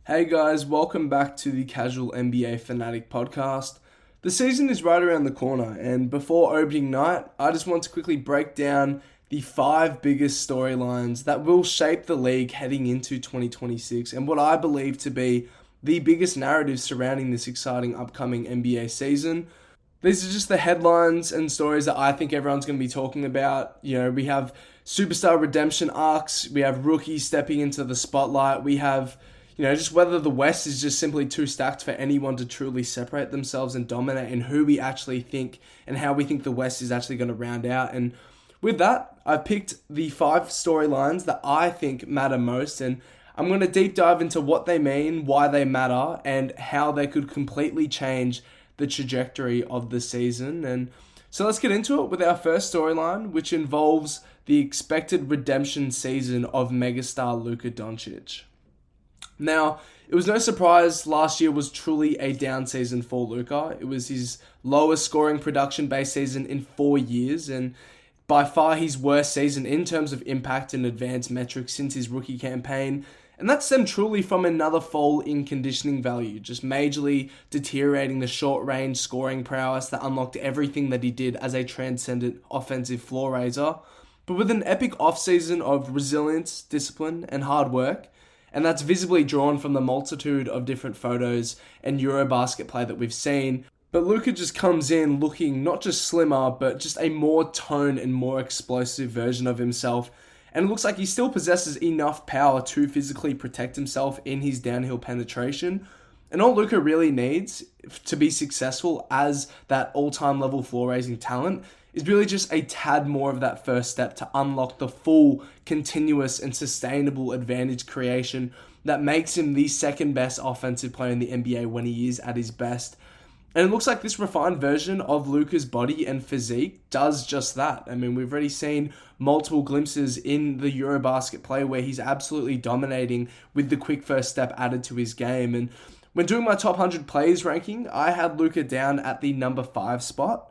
Hey guys, welcome back to the Casual NBA Fanatic podcast. The season is right around the corner, and before opening night, I just want to quickly break down the 5 biggest storylines that will shape the league heading into 2026 and what I believe to be the biggest narratives surrounding this exciting upcoming NBA season. These are just the headlines and stories that I think everyone's going to be talking about. We have superstar redemption arcs, we have rookies stepping into the spotlight, we have just whether the West is just simply too stacked for anyone to truly separate themselves and dominate, and who we actually think and how we think the West is actually going to round out. And with that, I've picked the 5 storylines that I think matter most, and I'm going to deep dive into what they mean, why they matter, and how they could completely change the trajectory of the season. And so let's get into it with our first storyline, which involves the expected redemption season of megastar Luka Doncic. Now, it was no surprise last year was truly a down season for Luka. It was his lowest scoring production-based season in 4 years, and by far his worst season in terms of impact and advanced metrics since his rookie campaign. And that stemmed truly from another fall in conditioning value, just majorly deteriorating the short-range scoring prowess that unlocked everything that he did as a transcendent offensive floor raiser. But with an epic offseason of resilience, discipline, and hard work, and that's visibly drawn from the multitude of different photos and Eurobasket play that we've seen. But Luka just comes in looking not just slimmer, but just a more toned and more explosive version of himself. And it looks like he still possesses enough power to physically protect himself in his downhill penetration. And all Luka really needs to be successful as that all-time level floor-raising talent is really just a tad more of that first step to unlock the full, continuous, and sustainable advantage creation that makes him the second best offensive player in the NBA when he is at his best. And it looks like this refined version of Luka's body and physique does just that. I mean, we've already seen multiple glimpses in the Eurobasket play where he's absolutely dominating with the quick first step added to his game. And when doing my top 100 plays ranking, I had Luka down at the number 5 spot,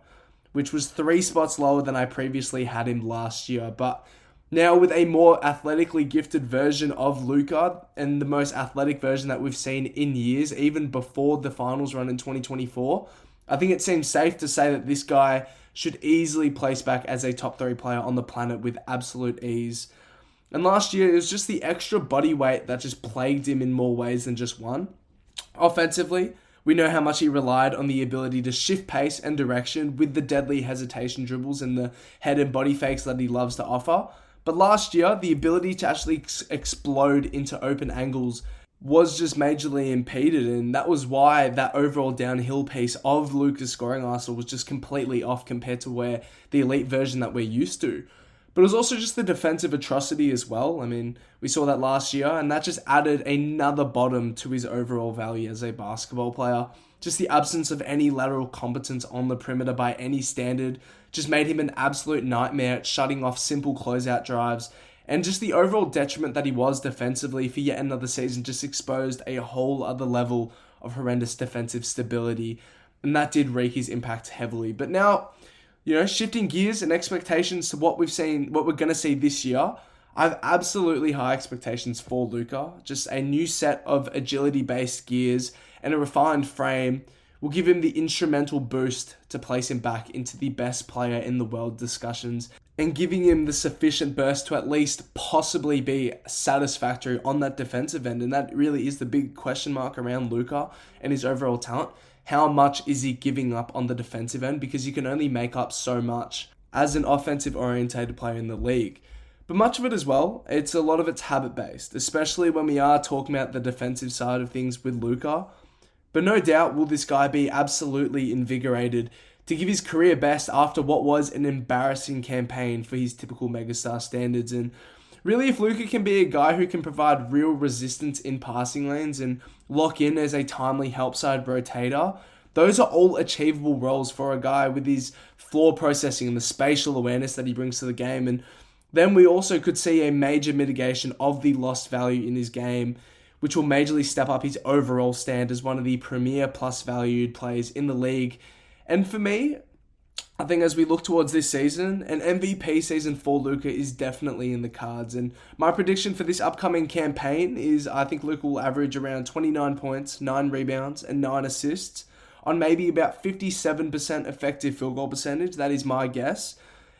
which was 3 spots lower than I previously had him last year. But now with a more athletically gifted version of Luka and the most athletic version that we've seen in years, even before the finals run in 2024, I think it seems safe to say that this guy should easily place back as a top 3 player on the planet with absolute ease. And last year, it was just the extra body weight that just plagued him in more ways than just one. Offensively, we know how much he relied on the ability to shift pace and direction with the deadly hesitation dribbles and the head and body fakes that he loves to offer. But last year, the ability to actually explode into open angles was just majorly impeded, and that was why that overall downhill piece of Luka's scoring arsenal was just completely off compared to where the elite version that we're used to. But it was also just the defensive atrocity as well. I mean, we saw that last year, and that just added another bottom to his overall value as a basketball player. Just the absence of any lateral competence on the perimeter by any standard just made him an absolute nightmare at shutting off simple closeout drives. And just the overall detriment that he was defensively for yet another season just exposed a whole other level of horrendous defensive stability. And that did wreak his impact heavily. But now, shifting gears and expectations to what we're going to see this year, I have absolutely high expectations for Luka. Just a new set of agility-based gears and a refined frame will give him the instrumental boost to place him back into the best player in the world discussions and giving him the sufficient burst to at least possibly be satisfactory on that defensive end. And that really is the big question mark around Luka and his overall talent. How much is he giving up on the defensive end? Because you can only make up so much as an offensive-orientated player in the league. But much of it as well, a lot of it's habit-based, especially when we are talking about the defensive side of things with Luka. But no doubt will this guy be absolutely invigorated to give his career best after what was an embarrassing campaign for his typical megastar standards. And really, if Luka can be a guy who can provide real resistance in passing lanes and lock in as a timely help side rotator, those are all achievable roles for a guy with his floor processing and the spatial awareness that he brings to the game. And then we also could see a major mitigation of the lost value in his game, which will majorly step up his overall stand as one of the premier plus valued players in the league. And for me, I think as we look towards this season, an MVP season for Luka is definitely in the cards. And my prediction for this upcoming campaign is I think Luka will average around 29 points, 9 rebounds, and 9 assists on maybe about 57% effective field goal percentage. That is my guess.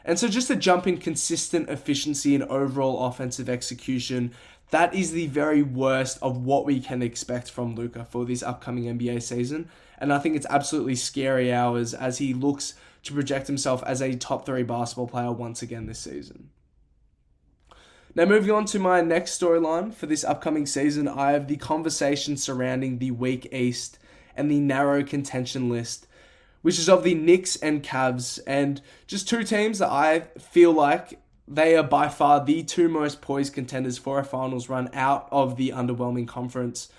And so just a jump in consistent efficiency and overall offensive execution, that is the very worst of what we can expect from Luka for this upcoming NBA season. And I think it's absolutely scary hours as he looks to project himself as a top 3 basketball player once again this season. Now moving on to my next storyline for this upcoming season, I have the conversation surrounding the weak East and the narrow contention list, which is of the Knicks and Cavs, and just two teams that I feel like they are by far the two most poised contenders for a finals run out of the underwhelming conference.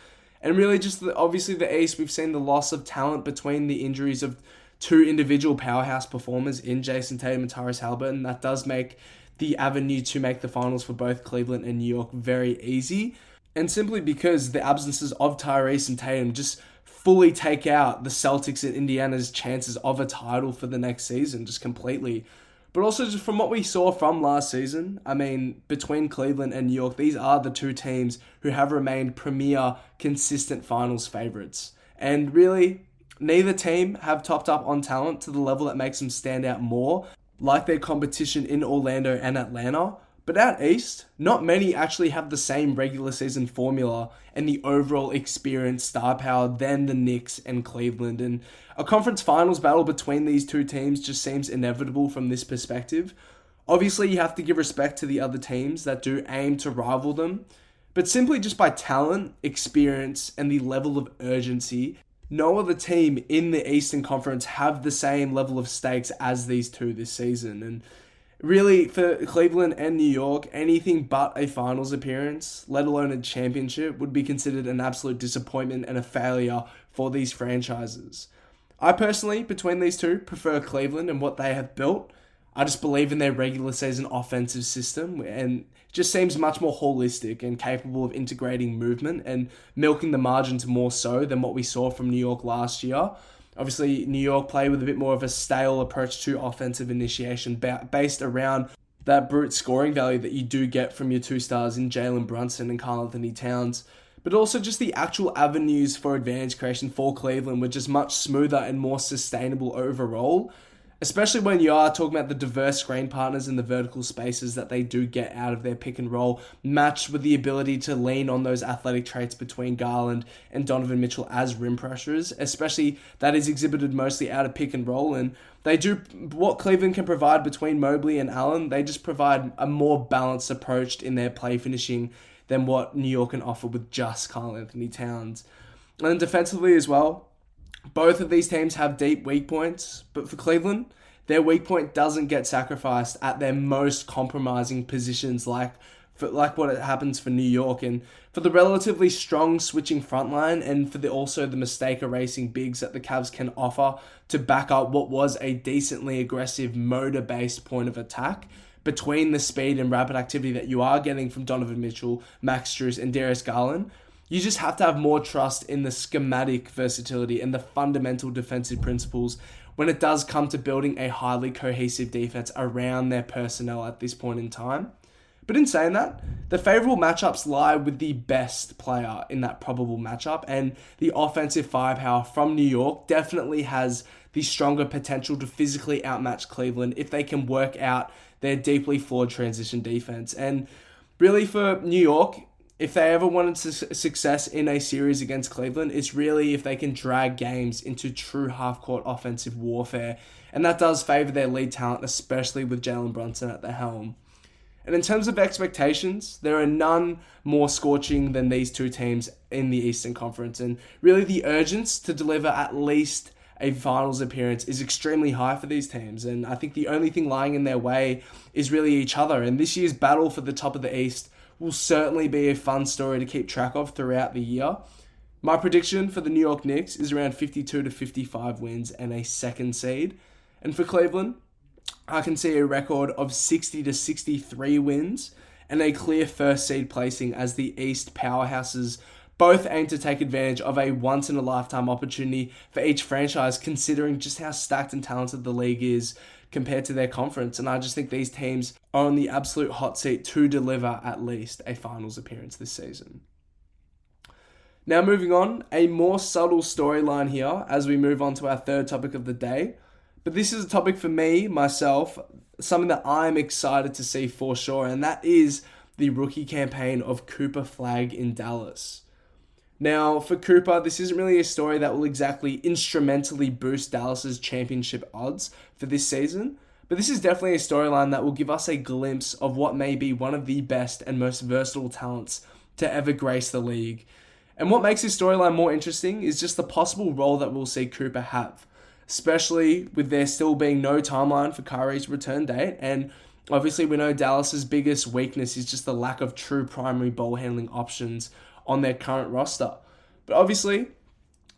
And really just obviously the East, we've seen the loss of talent between the injuries of two individual powerhouse performers in Jason Tatum and Tyrese Haliburton. That does make the avenue to make the finals for both Cleveland and New York very easy. And simply because the absences of Tyrese and Tatum just fully take out the Celtics and Indiana's chances of a title for the next season just completely. But also just from what we saw from last season, I mean, between Cleveland and New York, these are the two teams who have remained premier, consistent finals favorites. And really, neither team have topped up on talent to the level that makes them stand out more, like their competition in Orlando and Atlanta. But out East, not many actually have the same regular season formula and the overall experience star power than the Knicks and Cleveland. And a conference finals battle between these two teams just seems inevitable from this perspective. Obviously, you have to give respect to the other teams that do aim to rival them, but simply just by talent, experience, and the level of urgency, no other team in the Eastern Conference have the same level of stakes as these two this season. And really, for Cleveland and New York, anything but a finals appearance, let alone a championship, would be considered an absolute disappointment and a failure for these franchises. I personally, between these two, prefer Cleveland and what they have built. I just believe in their regular season offensive system, and it just seems much more holistic and capable of integrating movement and milking the margins more so than what we saw from New York last year. Obviously, New York play with a bit more of a stale approach to offensive initiation based around that brute scoring value that you do get from your two stars in Jalen Brunson and Karl Anthony Towns. But also just the actual avenues for advantage creation for Cleveland were just much smoother and more sustainable overall, especially when you are talking about the diverse screen partners and the vertical spaces that they do get out of their pick and roll, matched with the ability to lean on those athletic traits between Garland and Donovan Mitchell as rim pressures, especially that is exhibited mostly out of pick and roll. And they do what Cleveland can provide between Mobley and Allen. They just provide a more balanced approach in their play finishing than what New York can offer with just Karl Anthony Towns. And defensively as well, both of these teams have deep weak points, but for Cleveland, their weak point doesn't get sacrificed at their most compromising positions like what happens for New York. And for the relatively strong switching frontline and for also the mistake erasing bigs that the Cavs can offer to back up what was a decently aggressive motor-based point of attack, between the speed and rapid activity that you are getting from Donovan Mitchell, Max Strus, and Darius Garland, you just have to have more trust in the schematic versatility and the fundamental defensive principles when it does come to building a highly cohesive defense around their personnel at this point in time. But in saying that, the favorable matchups lie with the best player in that probable matchup, and the offensive firepower from New York definitely has the stronger potential to physically outmatch Cleveland if they can work out their deeply flawed transition defense. And really for New York, if they ever wanted success in a series against Cleveland, it's really if they can drag games into true half-court offensive warfare. And that does favor their lead talent, especially with Jalen Brunson at the helm. And in terms of expectations, there are none more scorching than these two teams in the Eastern Conference. And really the urgency to deliver at least a finals appearance is extremely high for these teams. And I think the only thing lying in their way is really each other. And this year's battle for the top of the East will certainly be a fun story to keep track of throughout the year. My prediction for the New York Knicks is around 52 to 55 wins and a second seed. And for Cleveland, I can see a record of 60 to 63 wins and a clear first seed placing as the East powerhouses both aim to take advantage of a once-in-a-lifetime opportunity for each franchise, considering just how stacked and talented the league is compared to their conference. And I just think these teams are on the absolute hot seat to deliver at least a finals appearance this season. Now moving on, a more subtle storyline here as we move on to our third topic of the day. But this is a topic for me, myself, something that I'm excited to see for sure, and that is the rookie campaign of Cooper Flagg in Dallas. Now, for Cooper, this isn't really a story that will exactly instrumentally boost Dallas's championship odds for this season, but this is definitely a storyline that will give us a glimpse of what may be one of the best and most versatile talents to ever grace the league. And what makes this storyline more interesting is just the possible role that we'll see Cooper have, especially with there still being no timeline for Kyrie's return date. And obviously we know Dallas's biggest weakness is just the lack of true primary ball handling options on their current roster. But obviously,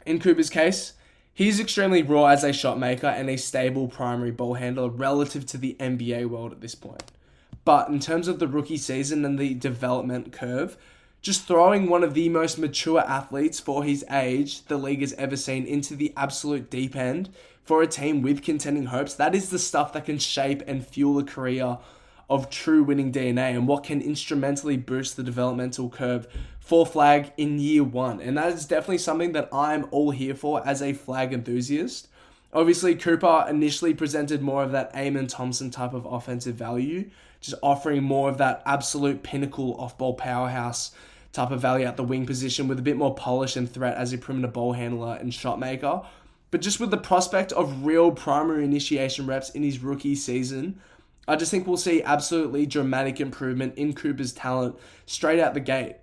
in Cooper's case, he's extremely raw as a shot maker and a stable primary ball handler relative to the NBA world at this point. But in terms of the rookie season and the development curve, just throwing one of the most mature athletes for his age the league has ever seen into the absolute deep end for a team with contending hopes, that is the stuff that can shape and fuel a career of true winning DNA and what can instrumentally boost the developmental curve for Flagg in year one. And that is definitely something that I'm all here for as a Flagg enthusiast. Obviously, Cooper initially presented more of that Amen Thompson type of offensive value, just offering more of that absolute pinnacle off-ball powerhouse type of value at the wing position with a bit more polish and threat as a perimeter ball handler and shot maker. But just with the prospect of real primary initiation reps in his rookie season, I just think we'll see absolutely dramatic improvement in Cooper's talent straight out the gate.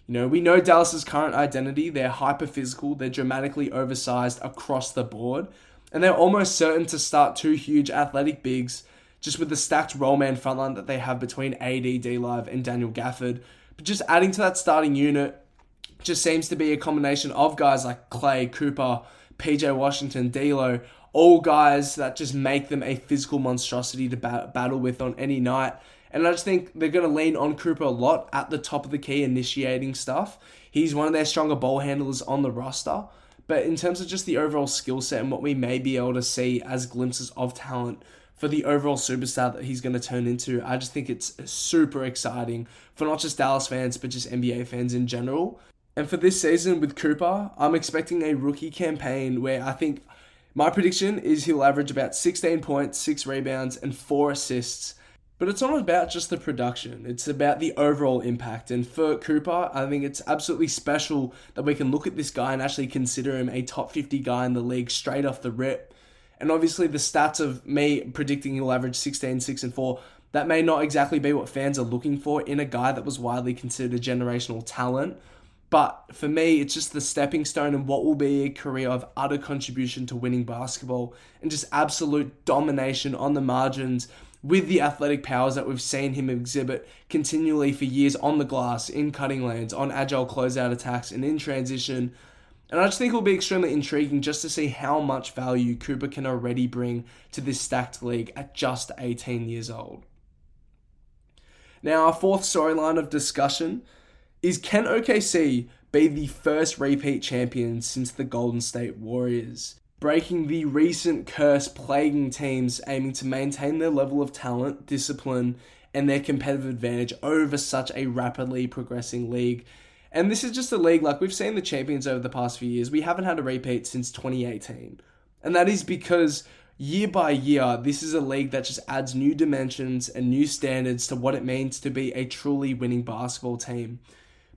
You know, we know Dallas's current identity. They're hyper-physical. They're dramatically oversized across the board. And they're almost certain to start two huge athletic bigs just with the stacked rollman frontline that they have between AD, D-Live, and Daniel Gafford. But just adding to that starting unit just seems to be a combination of guys like Clay, Cooper, PJ Washington, D'Lo, all guys that just make them a physical monstrosity to battle with on any night. And I just think they're going to lean on Cooper a lot at the top of the key, initiating stuff. He's one of their stronger ball handlers on the roster. But in terms of just the overall skill set and what we may be able to see as glimpses of talent for the overall superstar that he's going to turn into, I just think it's super exciting for not just Dallas fans, but just NBA fans in general. And for this season with Cooper, I'm expecting a rookie campaign where I think my prediction is he'll average about 16 points, 6 rebounds, and 4 assists. But it's not about just the production. It's about the overall impact. And for Cooper, I think it's absolutely special that we can look at this guy and actually consider him a top 50 guy in the league straight off the rip. And obviously the stats of me predicting he'll average 16, 6, and 4, that may not exactly be what fans are looking for in a guy that was widely considered a generational talent. But for me, it's just the stepping stone and what will be a career of utter contribution to winning basketball and just absolute domination on the margins with the athletic powers that we've seen him exhibit continually for years on the glass, in cutting lanes, on agile closeout attacks, and in transition. And I just think it will be extremely intriguing just to see how much value Cooper can already bring to this stacked league at just 18 years old. Now, our fourth storyline of discussion is, can OKC be the first repeat champion since the Golden State Warriors, breaking the recent curse plaguing teams aiming to maintain their level of talent, discipline, and their competitive advantage over such a rapidly progressing league. And this is just a league, like we've seen the champions over the past few years, we haven't had a repeat since 2018. And that is because year by year, this is a league that just adds new dimensions and new standards to what it means to be a truly winning basketball team.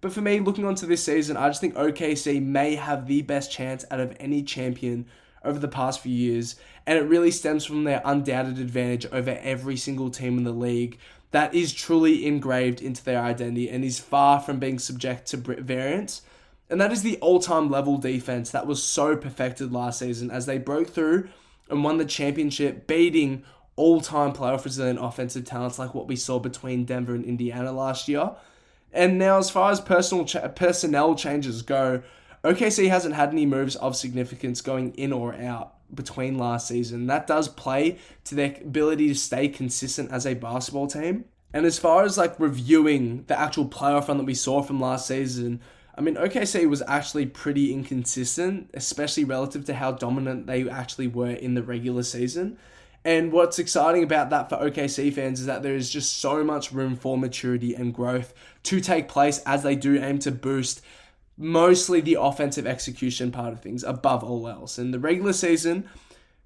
But for me, looking onto this season, I just think OKC may have the best chance out of any champion over the past few years, and it really stems from their undoubted advantage over every single team in the league that is truly engraved into their identity and is far from being subject to variance. And that is the all-time level defense that was so perfected last season as they broke through and won the championship, beating all-time playoff resilient offensive talents like what we saw between Denver and Indiana last year. And now, as far as personnel changes go, OKC hasn't had any moves of significance going in or out between last season. That does play to their ability to stay consistent as a basketball team. And as far as like reviewing the actual playoff run that we saw from last season, I mean, OKC was actually pretty inconsistent, especially relative to how dominant they actually were in the regular season. And what's exciting about that for OKC fans is that there is just so much room for maturity and growth to take place as they do aim to boost mostly the offensive execution part of things above all else. And the regular season,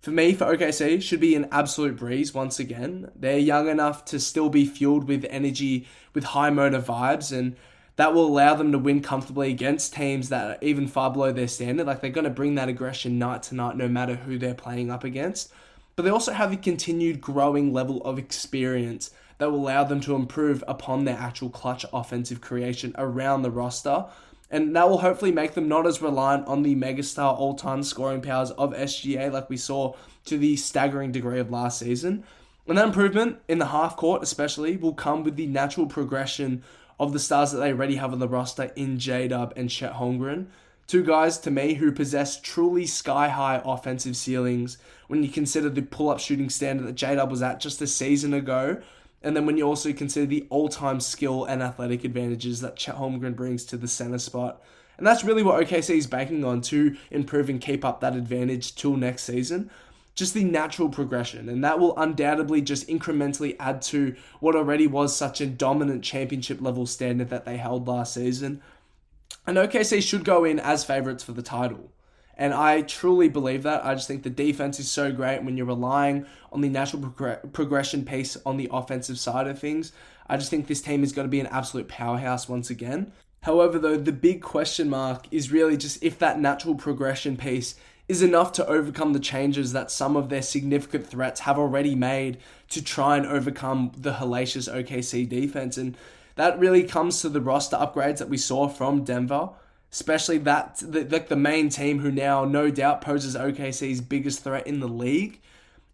for me, for OKC, should be an absolute breeze once again. They're young enough to still be fueled with energy, with high motor vibes, and that will allow them to win comfortably against teams that are even far below their standard. Like, they're going to bring that aggression night to night no matter who they're playing up against. But they also have a continued growing level of experience that will allow them to improve upon their actual clutch offensive creation around the roster. And that will hopefully make them not as reliant on the megastar all-time scoring powers of SGA like we saw to the staggering degree of last season. And that improvement in the half court especially will come with the natural progression of the stars that they already have on the roster in J-Dub and Chet Holmgren. Two guys, to me, who possess truly sky-high offensive ceilings when you consider the pull-up shooting standard that J-Dub was at just a season ago, and then when you also consider the all-time skill and athletic advantages that Chet Holmgren brings to the center spot. And that's really what OKC is banking on to improve and keep up that advantage till next season. Just the natural progression, and that will undoubtedly just incrementally add to what already was such a dominant championship level standard that they held last season. And OKC should go in as favourites for the title. And I truly believe that. I just think the defense is so great when you're relying on the natural progression piece on the offensive side of things. I just think this team is going to be an absolute powerhouse once again. However, though, the big question mark is really just if that natural progression piece is enough to overcome the changes that some of their significant threats have already made to try and overcome the hellacious OKC defense. And that really comes to the roster upgrades that we saw from Denver, especially the main team who now no doubt poses OKC's biggest threat in the league,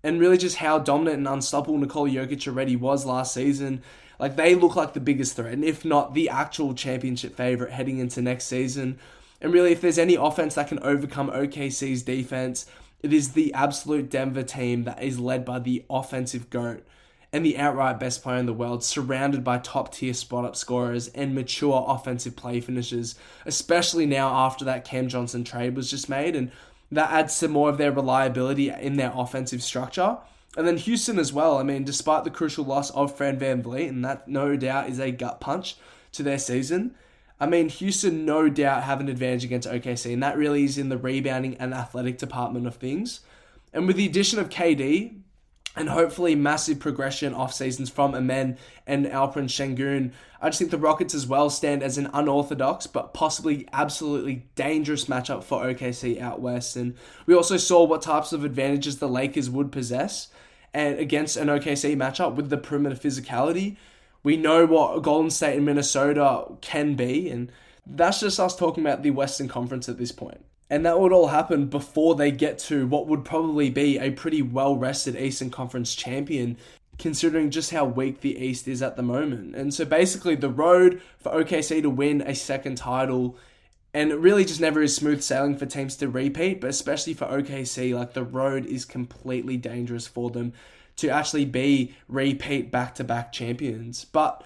and really just how dominant and unstoppable Nikola Jokic already was last season. Like, they look like the biggest threat, and if not the actual championship favorite heading into next season. And really, if there's any offense that can overcome OKC's defense, it is the absolute Denver team that is led by the offensive GOAT and the outright best player in the world, surrounded by top-tier spot-up scorers and mature offensive play finishers, especially now after that Cam Johnson trade was just made, and that adds to more of their reliability in their offensive structure. And then Houston as well. I mean, despite the crucial loss of Fred VanVleet, and that no doubt is a gut punch to their season, I mean, Houston no doubt have an advantage against OKC, and that really is in the rebounding and athletic department of things. And with the addition of KD, and hopefully massive progression off seasons from Amen and Alperen Şengün, I just think the Rockets as well stand as an unorthodox but possibly absolutely dangerous matchup for OKC out west. And we also saw what types of advantages the Lakers would possess and against an OKC matchup with the perimeter physicality. We know what Golden State and Minnesota can be, and that's just us talking about the Western Conference at this point. And that would all happen before they get to what would probably be a pretty well-rested Eastern Conference champion, considering just how weak the East is at the moment. And so basically the road for OKC to win a second title, and it really just never is smooth sailing for teams to repeat, but especially for OKC, like, the road is completely dangerous for them to actually be repeat back-to-back champions. But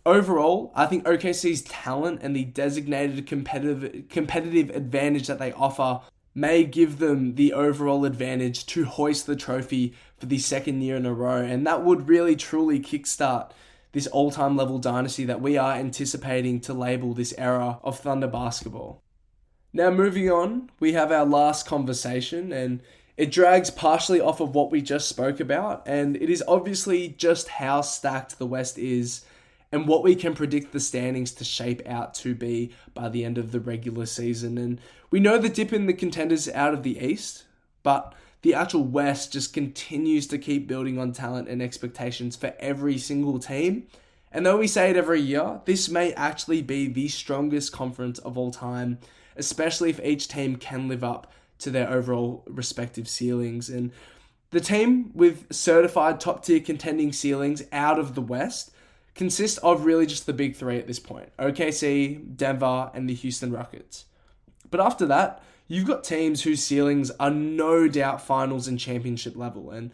overall, I think OKC's talent and the designated competitive advantage that they offer may give them the overall advantage to hoist the trophy for the second year in a row. And that would really truly kickstart this all-time level dynasty that we are anticipating to label this era of Thunder basketball. Now moving on, we have our last conversation, and it drags partially off of what we just spoke about, and it is obviously just how stacked the West is and what we can predict the standings to shape out to be by the end of the regular season. And we know the dip in the contenders out of the East, but the actual West just continues to keep building on talent and expectations for every single team. And though we say it every year, this may actually be the strongest conference of all time, especially if each team can live up to their overall respective ceilings. And the team with certified top-tier contending ceilings out of the West consist of really just the big three at this point: OKC, Denver, and the Houston Rockets. But after that, you've got teams whose ceilings are no doubt finals and championship level. And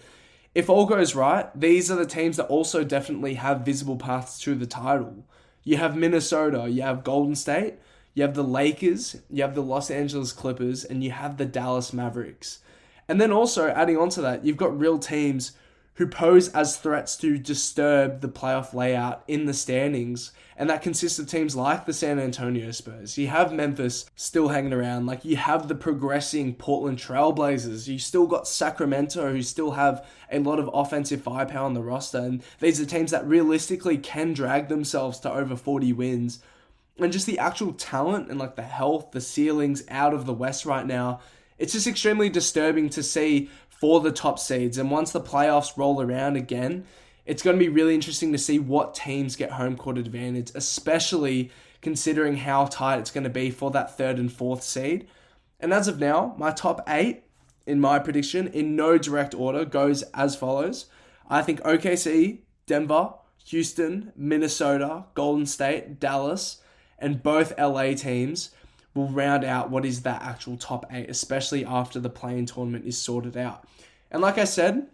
if all goes right, these are the teams that also definitely have visible paths to the title. You have Minnesota, you have Golden State, you have the Lakers, you have the Los Angeles Clippers, and you have the Dallas Mavericks. And then also, adding on to that, you've got real teams who pose as threats to disturb the playoff layout in the standings. And that consists of teams like the San Antonio Spurs. You have Memphis still hanging around. Like, you have the progressing Portland Trail Blazers. You still got Sacramento, who still have a lot of offensive firepower on the roster. And these are teams that realistically can drag themselves to over 40 wins. And just the actual talent and like the health, the ceilings out of the West right now, it's just extremely disturbing to see for the top seeds. And once the playoffs roll around again, it's going to be really interesting to see what teams get home court advantage, especially considering how tight it's going to be for that 3rd and 4th seed. And as of now, my top 8, in my prediction, in no direct order, goes as follows. I think OKC, Denver, Houston, Minnesota, Golden State, Dallas, and both LA teams will round out what is that actual top 8, especially after the play-in tournament is sorted out. And like I said,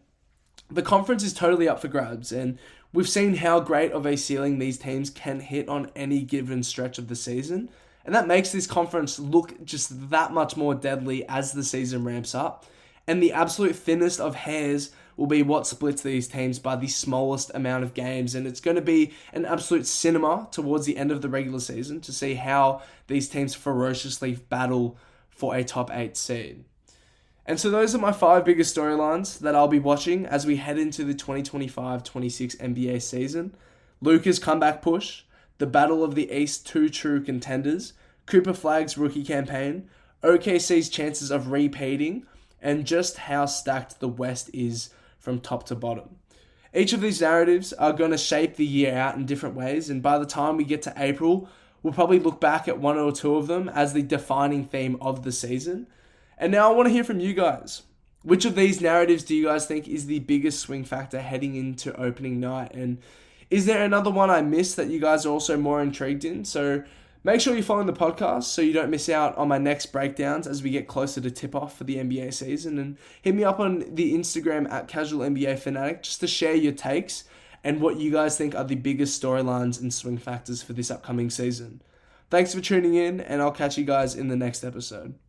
the conference is totally up for grabs, and we've seen how great of a ceiling these teams can hit on any given stretch of the season, and that makes this conference look just that much more deadly as the season ramps up. And the absolute thinnest of hairs will be what splits these teams by the smallest amount of games. And it's going to be an absolute cinema towards the end of the regular season to see how these teams ferociously battle for a top 8 seed. And so those are my 5 biggest storylines that I'll be watching as we head into the 2025-26 NBA season. Luka's comeback push, the battle of the East 2 true contenders, Cooper Flagg's rookie campaign, OKC's chances of repeating, and just how stacked the West is from top to bottom. Each of these narratives are going to shape the year out in different ways, and by the time we get to April, we'll probably look back at 1 or 2 of them as the defining theme of the season. And now I want to hear from you guys. Which of these narratives do you guys think is the biggest swing factor heading into opening night? And is there another one I missed that you guys are also more intrigued in? So make sure you're following the podcast so you don't miss out on my next breakdowns as we get closer to tip-off for the NBA season. And hit me up on the Instagram at CasualNBAFanatic just to share your takes and what you guys think are the biggest storylines and swing factors for this upcoming season. Thanks for tuning in, and I'll catch you guys in the next episode.